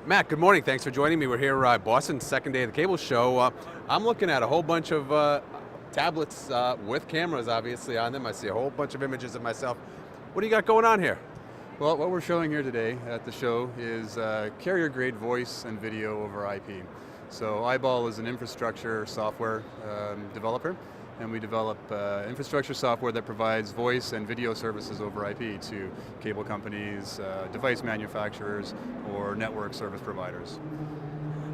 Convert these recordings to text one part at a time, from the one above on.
Matt, good morning. Thanks for joining me. We're here at Boston's second day of the cable show. I'm looking at a whole bunch of tablets with cameras, obviously, on them. I see a whole bunch of images of myself. What do you got going on here? Well, what we're showing here today at the show is carrier-grade voice and video over IP. So Eyeball is an infrastructure software developer, and we develop infrastructure software that provides voice and video services over IP to cable companies, device manufacturers, or network service providers.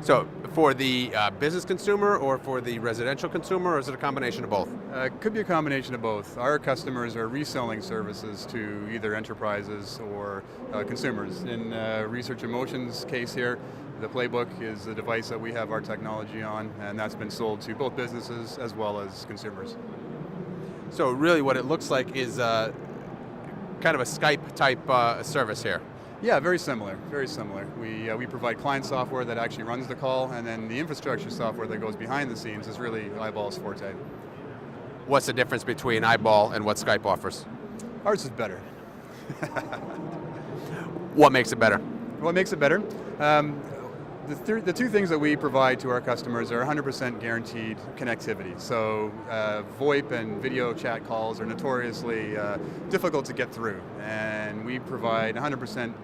So, for the business consumer or for the residential consumer, or is it a combination of both? It could be a combination of both. Our customers are reselling services to either enterprises or consumers. In Research in Motion's case here, the Playbook is the device that we have our technology on, and that's been sold to both businesses as well as consumers. So really what it looks like is kind of a Skype type service here. Yeah, very similar, very similar. We provide client software that actually runs the call, and then the infrastructure software that goes behind the scenes is really Eyeball's forte. What's the difference between Eyeball and what Skype offers? Ours is better. What makes it better? What makes it better? The two things that we provide to our customers are 100% guaranteed connectivity. So VoIP and video chat calls are notoriously difficult to get through, and we provide 100%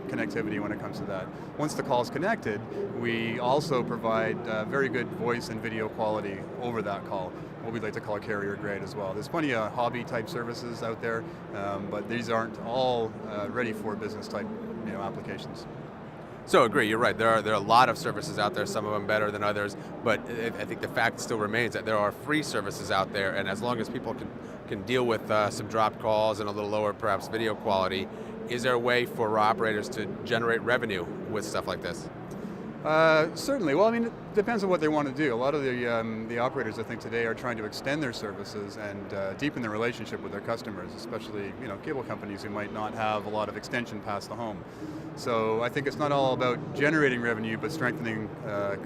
connectivity when it comes to that. Once the call is connected, we also provide very good voice and video quality over that call, what we'd like to call carrier grade as well. There's plenty of hobby type services out there, but these aren't all ready for business type applications. So agree, you're right. There are a lot of services out there, some of them better than others, but I think the fact still remains that there are free services out there, and as long as people can deal with some dropped calls and a little lower perhaps video quality, is there a way for operators to generate revenue with stuff like this? Certainly. Well, I mean, it depends on what they want to do. A lot of the operators, I think, today are trying to extend their services and deepen their relationship with their customers, especially cable companies who might not have a lot of extension past the home. So I think it's not all about generating revenue, but strengthening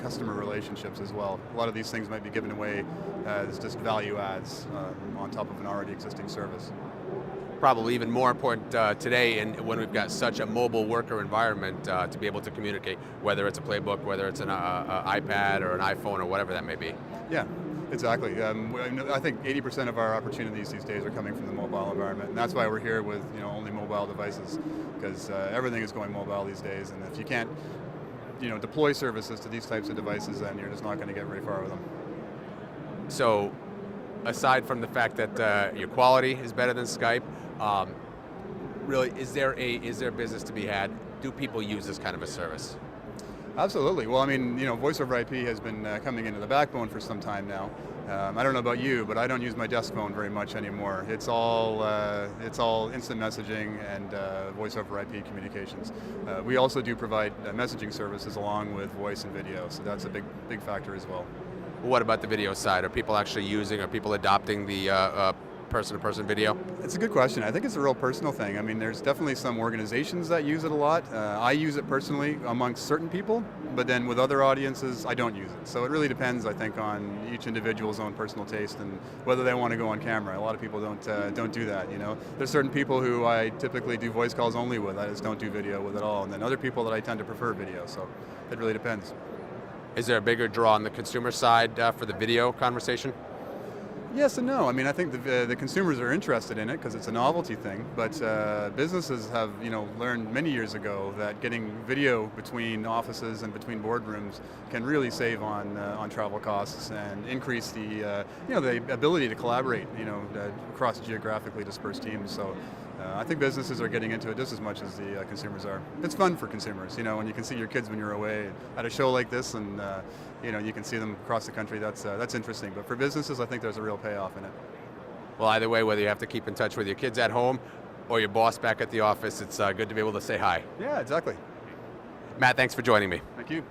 customer relationships as well. A lot of these things might be given away as just value adds on top of an already existing service. Probably even more important today, and when we've got such a mobile worker environment, to be able to communicate, whether it's a Playbook, whether it's an iPad or an iPhone or whatever that may be. Yeah, exactly. I think 80% of our opportunities these days are coming from the mobile environment, and that's why we're here with only mobile devices, because everything is going mobile these days, and if you can't deploy services to these types of devices, then you're just not going to get very far with them. So, aside from the fact that your quality is better than Skype, really, is there business to be had? Do people use this kind of a service? Absolutely. Well, I mean, voice over IP has been coming into the backbone for some time now. I don't know about you, but I don't use my desk phone very much anymore. It's all instant messaging and voice over IP communications. We also do provide messaging services along with voice and video, so that's a big factor as well. What about the video side? Are people actually are people adopting the person-to-person video? It's a good question. I think it's a real personal thing. I mean, there's definitely some organizations that use it a lot. I use it personally amongst certain people, but then with other audiences, I don't use it. So it really depends, I think, on each individual's own personal taste and whether they want to go on camera. A lot of people don't do that. There's certain people who I typically do voice calls only with. I just don't do video with at all. And then other people that I tend to prefer video. So it really depends. Is there a bigger draw on the consumer side for the video conversation? Yes and no. I mean, I think the consumers are interested in it because it's a novelty thing, but businesses have learned many years ago that getting video between offices and between boardrooms can really save on travel costs and increase the the ability to collaborate across geographically dispersed teams. So I think businesses are getting into it just as much as the consumers are. It's fun for consumers, when you can see your kids when you're away at a show like this, and you can see them across the country. That's interesting. But for businesses, I think there's a real payoff in it. Well, either way, whether you have to keep in touch with your kids at home or your boss back at the office, it's good to be able to say hi. Yeah, exactly. Matt, thanks for joining me. Thank you.